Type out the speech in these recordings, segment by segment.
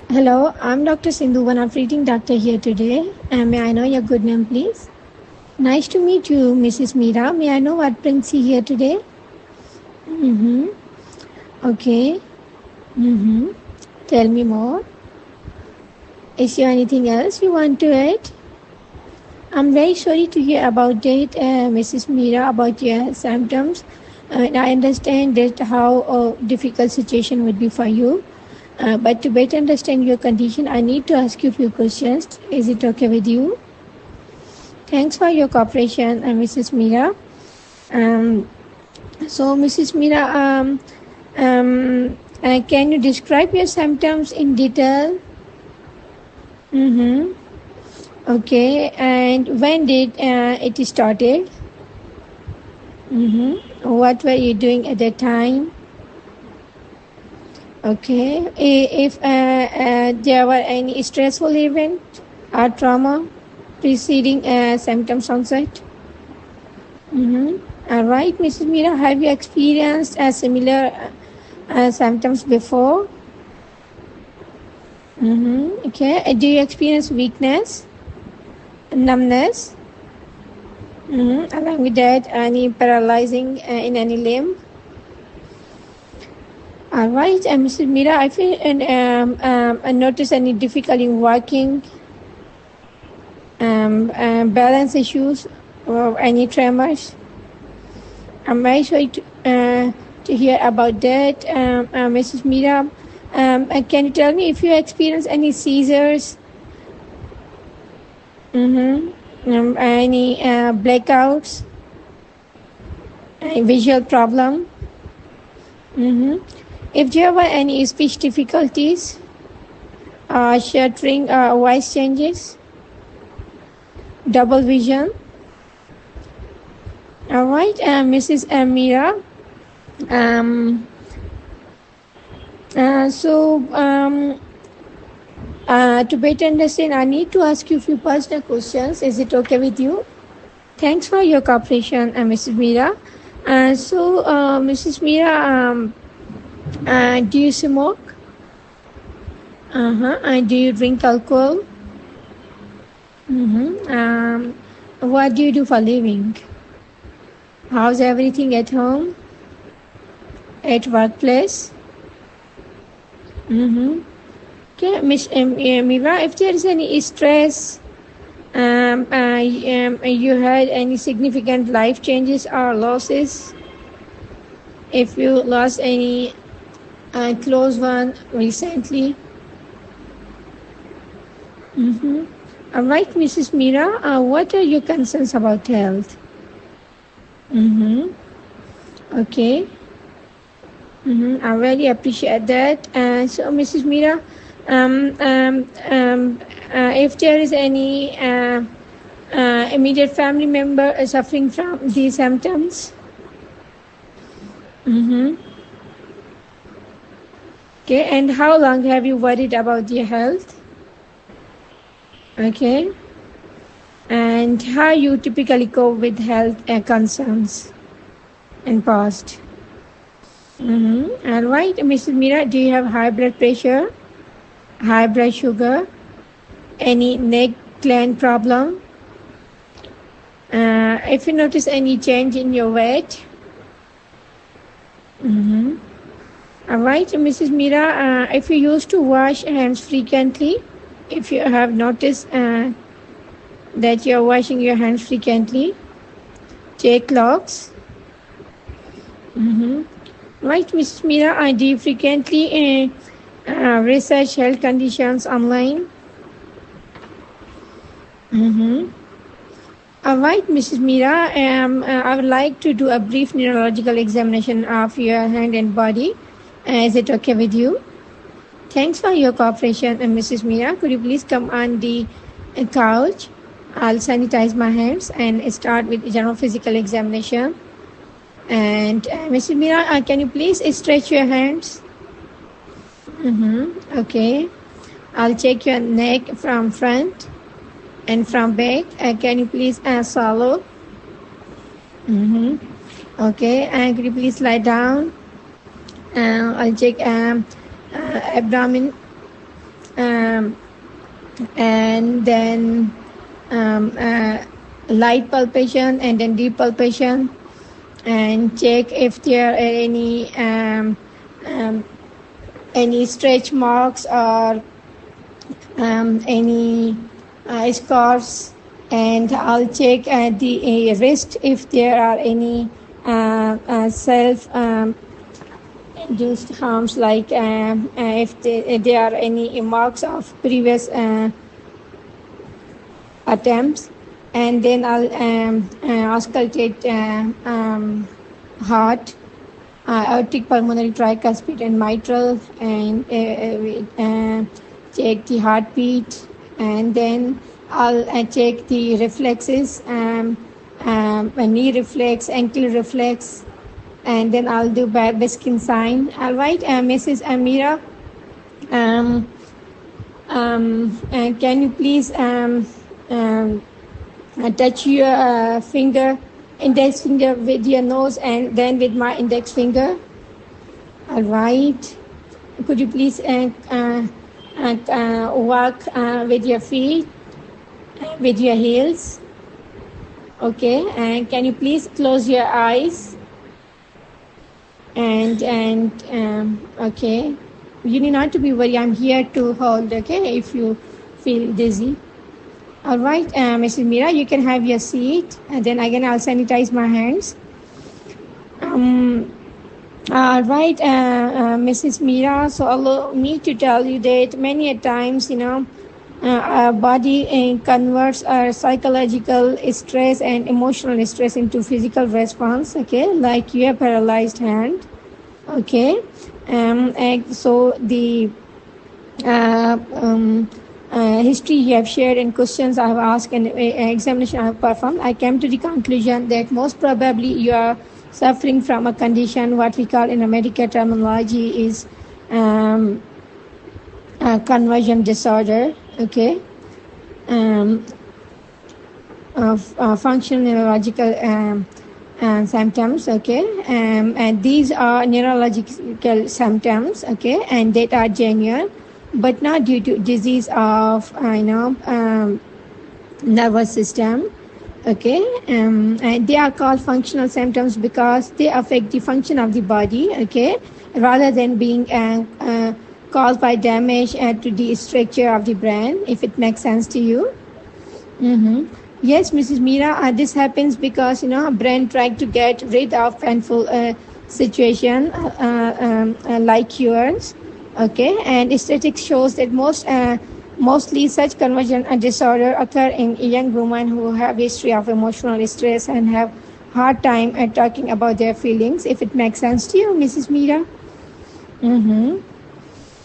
Hello, I'm Dr. Sindhu, one of treating doctor here today. May I know your good name, please? Nice to meet you, Mrs. Meera. May I know what brings you here today? Mm-hmm. Okay. Mm-hmm. Tell me more. Is there anything else you want to add? I'm very sorry to hear about it, Mrs. Meera, about your symptoms. And I understand that how difficult situation would be for you. But to better understand your condition, I need to ask you a few questions. Is it okay with you? Thanks for your cooperation, Mrs. Meera. Mrs. Meera, can you describe your symptoms in detail? Mm-hmm. Okay, and when did it started? Mm-hmm. What were you doing at that time? Okay, if there were any stressful event or trauma preceding symptoms onset? Mm-hmm. All right, Mrs. Meera, have you experienced similar symptoms before? Mm-hmm. Okay, do you experience weakness, numbness? Mm-hmm. Along with that, any paralyzing in any limb? All right, Mrs. Meera, I feel I notice any difficulty in walking, balance issues, or any tremors. I'm very sorry to hear about that, Mrs. Meera. Can you tell me if you experience any seizures? Mm-hmm. Any blackouts? Any visual problem? Mm-hmm. If there were any speech difficulties, shattering voice changes, double vision. All right, Mrs. Meera. To better understand, I need to ask you a few personal questions. Is it okay with you? Thanks for your cooperation, Mrs. Meera. Mrs. Meera, do you smoke? And do you drink alcohol? What do you do for living? How's everything at home? At workplace? Okay, Miss Meera, if there is any stress, you had any significant life changes or losses? If you lost any close one recently? All right, Mrs. Meera, what are your concerns about health? Okay. I really appreciate that. Mrs. Meera, if there is any immediate family member suffering from these symptoms? Okay, and how long have you worried about your health? Okay. And how you typically cope with health concerns in past? All right, Mrs. Meera, do you have high blood pressure, high blood sugar, any neck gland problem? If you notice any change in your weight? All right, Mrs. Meera, if you used to wash hands frequently, if you have noticed that you're washing your hands frequently, check logs. Right, Mrs. Meera, do you frequently research health conditions online? All right, Mrs. Meera, I would like to do a brief neurological examination of your hand and body. Is it okay with you? Thanks for your cooperation, Mrs. Meera. Could you please come on the couch? I'll sanitize my hands and start with general physical examination. And Mrs. Meera, can you please stretch your hands? Okay. I'll check your neck from front and from back. Can you please swallow? Okay. And could you please lie down? I'll check abdomen and then light palpation and then deep palpation, and check if there are any stretch marks or any scars, and I'll check the wrist if there are any self induced harms, like if there are any marks of previous attempts, and then I'll auscultate heart, aortic, pulmonary, tricuspid, and mitral, and check the heartbeat, and then I'll check the reflexes, knee reflex, ankle reflex, and then I'll do Babinski sign. All right, Mrs. Amira, can you please touch your index finger with your nose and then with my index finger? All right. Could you please walk with your feet, with your heels? Okay. And can you please close your eyes? And okay. You need not to be worried. I'm here to hold. Okay. If you feel dizzy. All right, Mrs. Mira, you can have your seat, and then again I'll sanitize my hands. All right, Mrs. Mira, so allow me to tell you that many a times, our body converts our psychological stress and emotional stress into physical response, okay, like your paralyzed hand, okay. And so the history you have shared and questions I have asked and examination I have performed, I came to the conclusion that most probably you are suffering from a condition what we call in a medical terminology is conversion disorder, okay, functional neurological symptoms, okay, and these are neurological symptoms, okay, and that are genuine, but not due to disease of nervous system, okay, and they are called functional symptoms because they affect the function of the body, okay, rather than being caused by damage to the structure of the brain, if it makes sense to you. Yes, Mrs. Mira, this happens because brain tried to get rid of painful situation like yours. Okay, and statistics shows that mostly such conversion disorder occur in young women who have history of emotional stress and have hard time at talking about their feelings, if it makes sense to you, Mrs. Mira.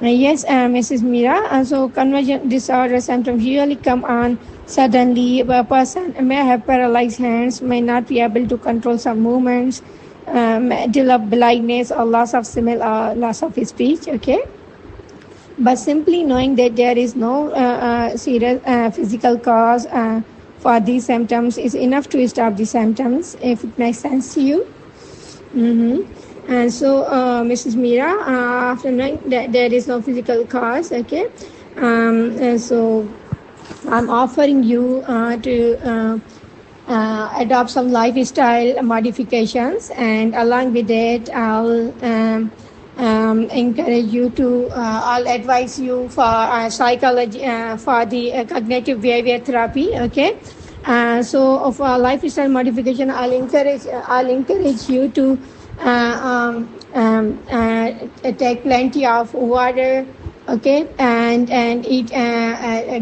Yes, Mrs. Mira, so conversion disorder symptoms usually come on suddenly. A person may have paralyzed hands, may not be able to control some movements, may develop blindness or loss of smell or loss of speech, okay. But simply knowing that there is no serious physical cause for these symptoms is enough to stop the symptoms, if it makes sense to you. And so, Mrs. Mira, after knowing that there is no physical cause, okay, and so I'm offering you to adopt some lifestyle modifications, and along with that, I'll encourage you to, I'll advise you for psychology, for the cognitive behavior therapy, okay. So for lifestyle modification, I'll encourage you to take plenty of water, okay, and eat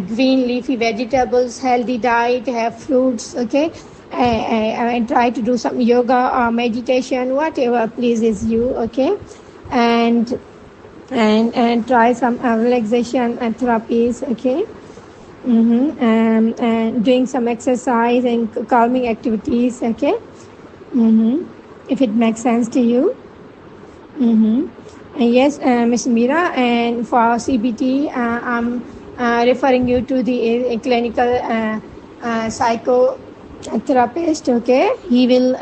green leafy vegetables, healthy diet, have fruits, okay, and try to do some yoga or meditation, whatever pleases you, okay, and try some relaxation therapies, okay, and doing some exercise and calming activities, okay, if it makes sense to you. And yes, Ms. Mira, and for CBT, I'm referring you to the clinical psychotherapist, okay. He will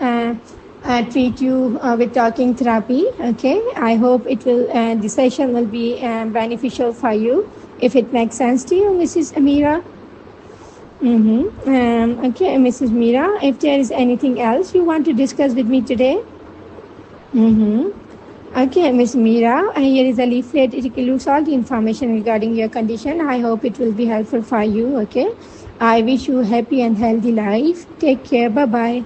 treat you with talking therapy, okay. I hope it will, the session will be beneficial for you, if it makes sense to you, Mrs. Amira. Okay, Mrs. Mira, if there is anything else you want to discuss with me today? Okay, Miss Mira, here is a leaflet. It includes all the information regarding your condition. I hope it will be helpful for you. Okay, I wish you a happy and healthy life. Take care. Bye bye.